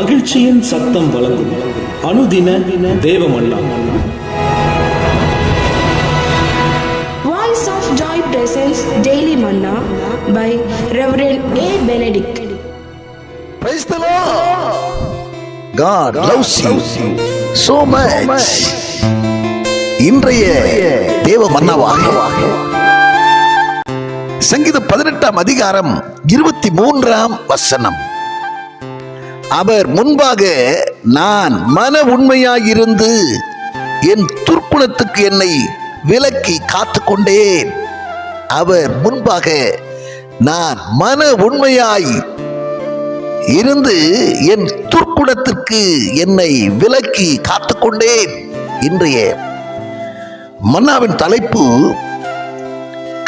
மகிழ்ச்சியின் சத்தம் வழங்கும் அனுதின தேவமன்னா. Voice of Joy presents Daily Manna by Reverend A. Benedict. Praise the Lord. God loves you so much. இன்றைய தேவ மன்னாவாக சங்கீதம் 18 அதிகாரம் 23 வசனம். அவர் முன்பாக நான் மன உண்மையாயிருந்து என் துர்க்குணத்துக்கு என்னை விலக்கி காத்துக்கொண்டேன். அவர் முன்பாக நான் மன உண்மையாய் இருந்து என் துர்க்குணத்திற்கு என்னை விலக்கி காத்துக்கொண்டேன். இன்றைய மன்னாவின் தலைப்பு,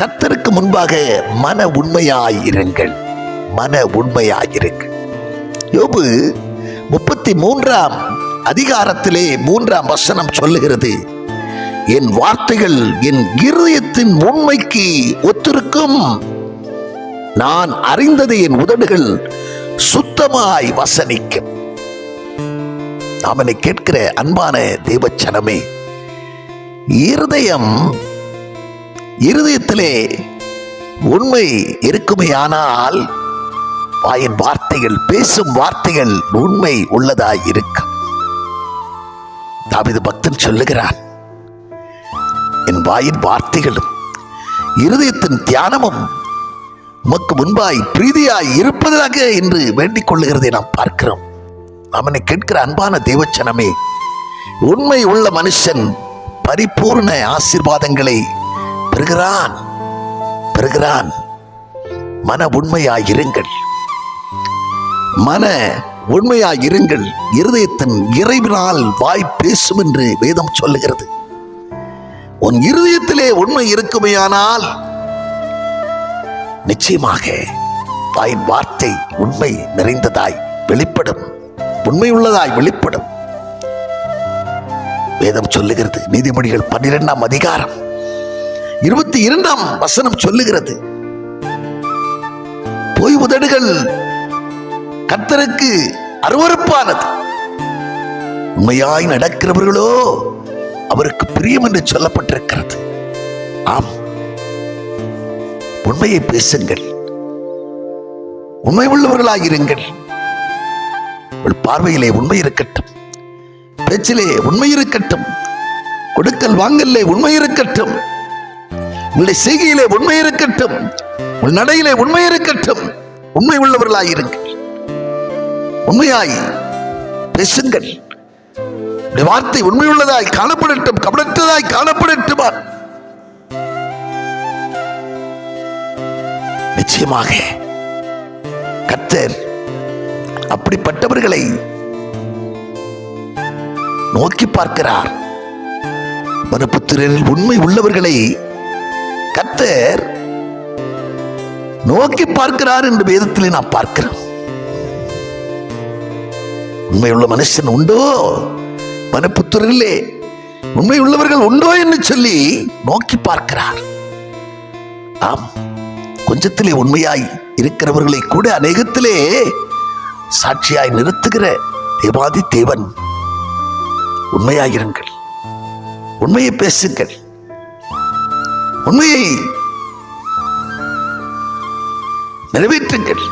கர்த்தருக்கு முன்பாக மன உண்மையாயிருங்கள். மன உண்மையாயிருங்கள். யோபு 33 அதிகாரத்திலே 3 வசனம் சொல்லுகிறது, என் வார்த்தைகள் என் இருதயத்தின் உண்மைக்கு ஒத்திருக்கும். நான் அறிந்ததை என் உதடுகள் சுத்தமாய் வசனிக்கும். அவனை கேட்கிற அன்பான தேவச்சனமே, இருதயத்திலே உண்மை இருக்குமேயானால் வாயின் வார்த்தைகள், பேசும் வார்த்தைகள் உண்மை உள்ளதாய் இருக்கும். தாவீது பக்தன் சொல்லுகிறான், என் வாயின் வார்த்தைகளும் இருதயத்தின் தியானமும் உமக்கு முன்பாய் பிரீதியாய் இருப்பதாக என்று வேண்டிக் கொள்ளுகிறதை நாம் பார்க்கிறோம். அவனை கேட்கிற அன்பான தேவச்சனமே, உண்மை உள்ள மனுஷன் பரிபூர்ண ஆசீர்வாதங்களை பெறுகிறான். மன உண்மையாயிருங்கள். மன உண்மையாயிருங்கள். இருதயத்தின் இறைவனால் வாய் பேசும் என்று வேதம் சொல்லுகிறது. உன் இருதயத்திலே உண்மை இருக்குமேயானால் நிச்சயமாக வாயின் வார்த்தை உண்மை நிறைந்ததாய் வெளிப்படும், உண்மை உள்ளதாய் வெளிப்படும். வேதம் சொல்லுகிறது. நீதிமொழிகள் 12 அதிகாரம் 22 வசனம் சொல்லுகிறது, பொய் உதடுகள் கர்த்தருக்கு அருவருப்பானது, உண்மையாய் நடக்கிறவர்களோ அவருக்கு பிரியம் என்று சொல்லப்பட்டிருக்கிறது. ஆம், உண்மையை பேசுங்கள். உண்மை உள்ளவர்களாயிருங்கள். உங்கள் பார்வையிலே உண்மை இருக்கட்டும், பேச்சிலே உண்மை இருக்கட்டும், கொடுக்கல் வாங்கலே உண்மை இருக்கட்டும், உங்களுடைய செய்கையிலே உண்மை இருக்கட்டும், உங்கள் நடையிலே உண்மை இருக்கட்டும். உண்மை உள்ளவர்களாயிருங்கள். உண்மையாய் பேசுங்கள். வார்த்தை உண்மையுள்ளதாய் காணப்படட்டும், கபடற்றதாய் காணப்படட்டுமா. நிச்சயமாக கர்த்தர் அப்படிப்பட்டவர்களை நோக்கி பார்க்கிறார். மனுபுத்திரரில் உண்மை உள்ளவர்களை கர்த்தர் நோக்கி பார்க்கிறார் என்று வேதத்திலே நாம் பார்க்கிறோம். உண்மையுள்ள மனுஷன் உண்டோ, மனுபுத்திரரிலே உண்மை உள்ளவர்கள் உண்டோ என்று சொல்லி நோக்கி பார்க்கிறார். ஆம், கொஞ்சத்திலே உண்மையாய் இருக்கிறவர்களை கூட அநேகத்திலே சாட்சியாய் நிறுத்துகிற தேவாதி தேவன். உண்மையாயிருங்கள். உண்மையை பேசுங்கள். உண்மையை நிறைவேற்றுங்கள்.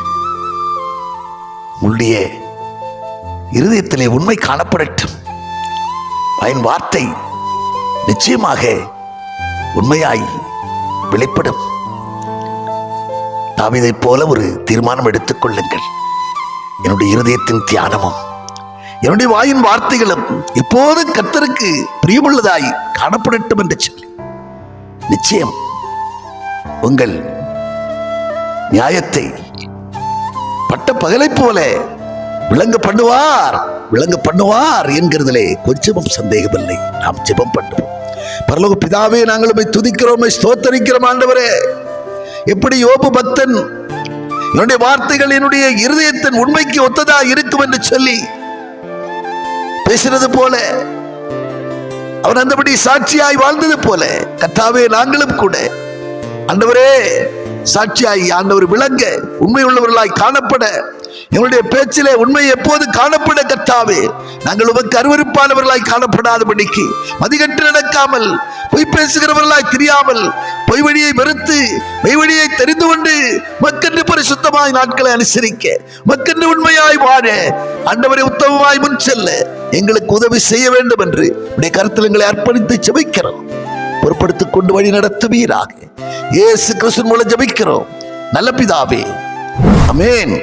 உங்களுடைய இருதயத்திலே உண்மை காணப்படட்டும். வாயின் வார்த்தை நிச்சயமாக உண்மையாய் வெளிப்படும். தாவீதைப் போல ஒரு தீர்மானம் எடுத்துக் கொள்ளுங்கள். என்னுடைய இருதயத்தின் தியானமும் என்னுடைய வாயின் வார்த்தைகளும் எப்போதும் கர்த்தருக்கு பிரியமுள்ளதாய் காணப்படட்டும் என்று சொல்லி நிச்சயம் உங்கள் நியாயத்தை பட்ட பகலை போல விளங்க பண்ணுவார் என்கிறதிலே கொஞ்சமும் சந்தேகமில்லை. நாம் ஜெபம் பண்ணுவோம். பரலோக பிதாவே, நாங்கள் உம்மை துதிக்கிறோம், ஸ்தோத்தரிக்கிறோம். ஆண்டவரே, எப்படி யோபு பக்தன் என்னுடைய வார்த்தைகள் என்னுடைய இருதயத்தின் உண்மைக்கு ஒத்ததா இருக்கும் என்று சொல்லி பேசினது போல, அவன் அந்தபடி சாட்சியாய் வாழ்ந்தது போல, கர்த்தாவே, நாங்களும் கூட ஆண்டவரே சாட்சியாய் ஆண்டவர் விளங்க, உண்மை உள்ளவர்களாய் காணப்பட, எங்களுடைய பேச்சிலே உண்மை எப்போது காணப்பட கர்த்தாவே, நாங்கள் உமக்கு அருவருப்பானவர்களாய் காணப்படாதபடிக்கு, மதிகட்டு நடக்காமல், பொய் பேசுகிறவர்களாய் தெரியாமல், பொய் வழியை வெறுத்து மெய் வழியை தெரிந்து கொண்டு மக்கென்று பரிசுத்தமாய் நாட்களை அனுசரிக்க, மக்கென்று உண்மையாய் வாழ, ஆண்டவரை உத்தமமாய் முன் செல்ல எங்களுக்கு உதவி செய்ய வேண்டும் என்று உடைய கருத்தில் எங்களை அர்ப்பணித்து ஜெபிக்கிறோம். பொறுப்படுத்திக் கொண்டு வழி நடத்துவீராக. இயேசு கிறிஸ்துவின் மூலம் ஜெபிக்கிறோம் நல்ல பிதாவே, ஆமென்.